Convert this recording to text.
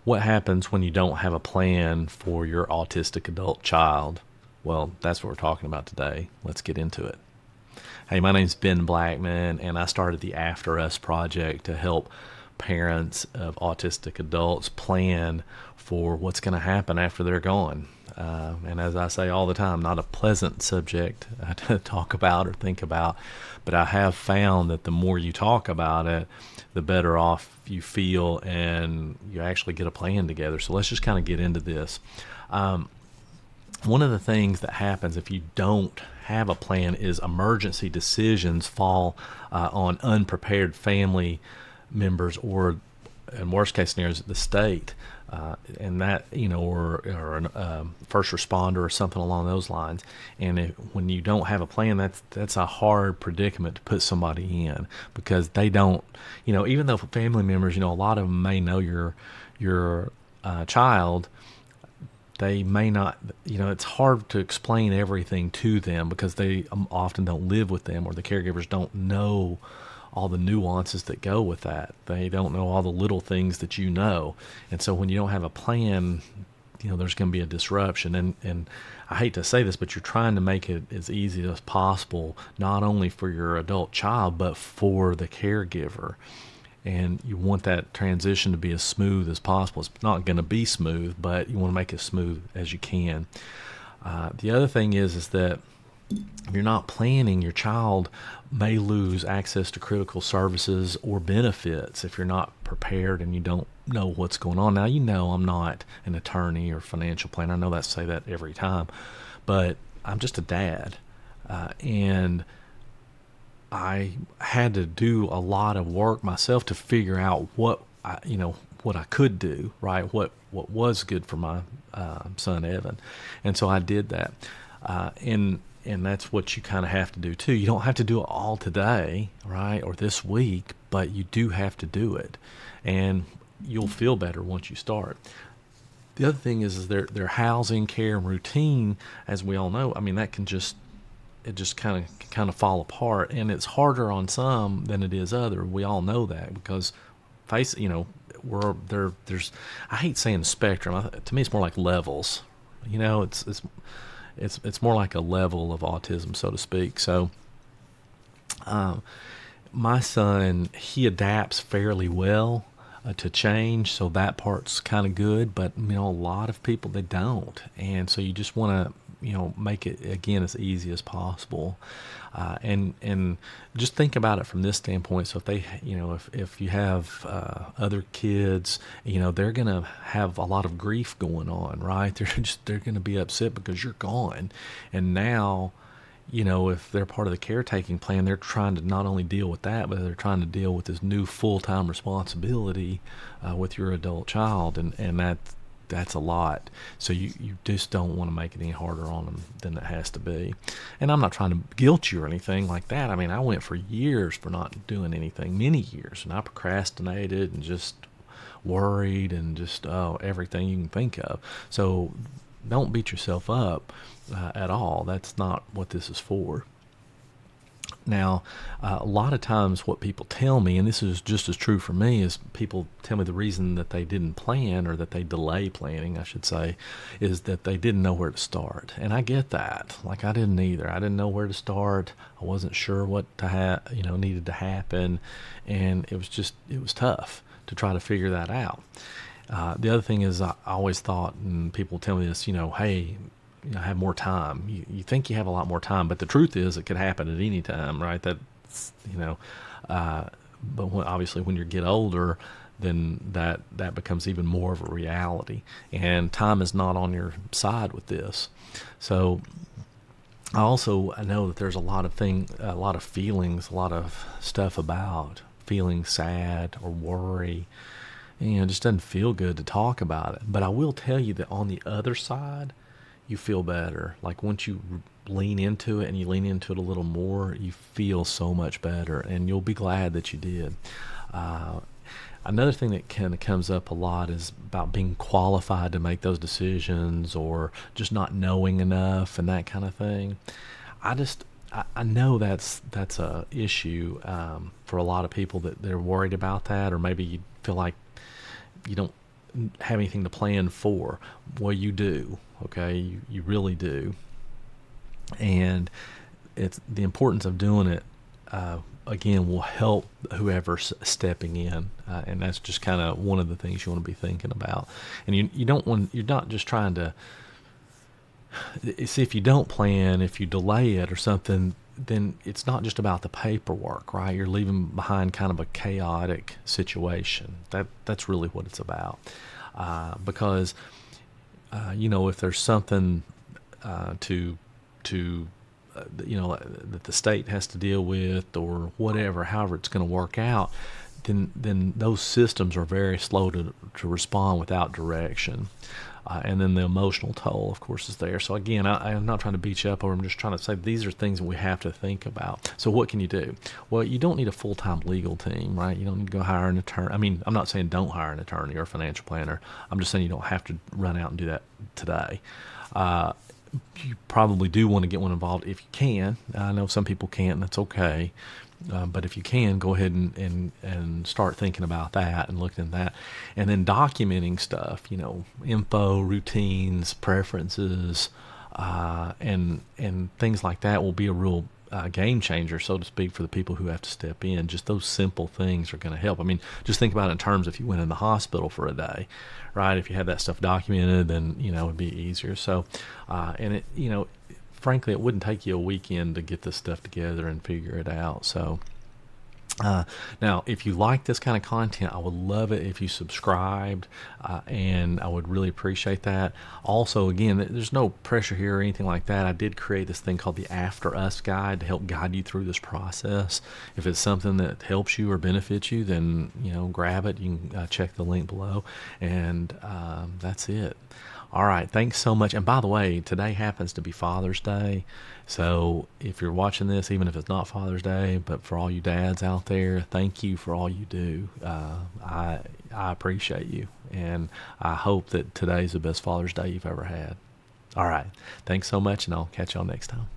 What happens when you don't have a plan for your autistic adult child? Well, that's what we're talking about today. Let's get into it. Hey, my name's Ben Blackman, and I started the After Us project to help parents of autistic adults plan for what's going to happen after they're gone. And as I say all the time, not a pleasant subject to talk about or think about, but I have found that the more you talk about it, the better off you feel and you actually get a plan together. So let's just kind of get into this. One of the things that happens if you don't have a plan is emergency decisions fall on unprepared family members, or in worst case scenarios, the state, and that, or a first responder or something along those lines. And when you don't have a plan, that's a hard predicament to put somebody in, because they don't, even though family members, a lot of them may know your child, they may not, it's hard to explain everything to them because they often don't live with them, or the caregivers don't know all the nuances that go with that. They don't know all the little things that you know. And so when you don't have a plan, there's going to be a disruption. And I hate to say this, but you're trying to make it as easy as possible, not only for your adult child, but for the caregiver. And you want that transition to be as smooth as possible. It's not going to be smooth, but you want to make it smooth as you can. The other thing is that if you're not planning, your child may lose access to critical services or benefits if you're not prepared and you don't know what's going on. Now, I'm not an attorney or financial planner. I know that, say that every time, but I'm just a dad. And I had to do a lot of work myself to figure out what I could do, right? What was good for my son Evan, and so I did that. And that's what you kind of have to do too. You don't have to do it all today, right, or this week, but you do have to do it, and you'll feel better once you start. The other thing is their housing, care, and routine, as we all know. I mean, that can just kind of fall apart, and it's harder on some than it is other. We all know that because there's, I hate saying spectrum. To me, it's more like levels. It's more like a level of autism, so to speak. So, my son, he adapts fairly well to change, so that part's kind of good. But a lot of people, they don't, and so you just want to make it again as easy as possible, and just think about it from this standpoint. So if they, if you have other kids, they're gonna have a lot of grief going on, right? They're gonna be upset because you're gone, and now, if they're part of the caretaking plan, they're trying to not only deal with that, but they're trying to deal with this new full-time responsibility with your adult child, and that's a lot. So you just don't want to make it any harder on them than it has to be. And I'm not trying to guilt you or anything like that. I mean, I went for years for not doing anything, many years, and I procrastinated and just worried and just everything you can think of. So don't beat yourself up at all. That's not what this is for. Now, a lot of times what people tell me, and this is just as true for me, is people tell me the reason that they didn't plan, or that they delay planning, I should say, is that they didn't know where to start. And I get that. Like, I didn't either. I didn't know where to start. I wasn't sure what needed to happen. And it was tough to try to figure that out. The other thing is, I always thought, and people tell me this, hey, have more time. You think you have a lot more time, but the truth is it could happen at any time, right? That's, but obviously when you get older, then that becomes even more of a reality, and time is not on your side with this. So I know that there's a lot of feelings, a lot of stuff about feeling sad or worry. It just doesn't feel good to talk about it. But I will tell you that on the other side, you feel better. Like, once you lean into it and you lean into it a little more, you feel so much better, and you'll be glad that you did. Another thing that kind of comes up a lot is about being qualified to make those decisions, or just not knowing enough and that kind of thing. I know that's a issue for a lot of people, that they're worried about that, or maybe you feel like you don't have anything to plan for. Well, you do. Okay, you really do, and it's the importance of doing it. Again, will help whoever's stepping in, and that's just kind of one of the things you want to be thinking about. And you don't want, you're not just trying to see, if you don't plan, if you delay it or something, then it's not just about the paperwork, right? You're leaving behind kind of a chaotic situation. That's really what it's about, because if there's something to that the state has to deal with, or whatever, however it's going to work out, then those systems are very slow to respond without direction. And then the emotional toll, of course, is there. So again, I'm not trying to beat you up, or I'm just trying to say these are things that we have to think about. So what can you do? Well, you don't need a full-time legal team, right? You don't need to go hire an attorney. I mean, I'm not saying don't hire an attorney or a financial planner. I'm just saying you don't have to run out and do that today. You probably do want to get one involved if you can. I know some people can't, and that's okay. But if you can, go ahead and start thinking about that and looking at that, and then documenting stuff, info, routines, preferences, and things like that will be a real game changer, so to speak, for the people who have to step in. Just those simple things are going to help. I mean, just think about it in terms, if you went in the hospital for a day, right? If you had that stuff documented, then it'd be easier. So, and it, frankly, it wouldn't take you a weekend to get this stuff together and figure it out. So now, if you like this kind of content, I would love it if you subscribed, and I would really appreciate that. Also, again, there's no pressure here or anything like that. I did create this thing called the After Us Guide to help guide you through this process. If it's something that helps you or benefits you, then grab it. You can check the link below, and that's it. All right, thanks so much. And by the way, today happens to be Father's Day. So if you're watching this, even if it's not Father's Day, but for all you dads out there, thank you for all you do. I appreciate you, and I hope that today's the best Father's Day you've ever had. All right, thanks so much, and I'll catch y'all next time.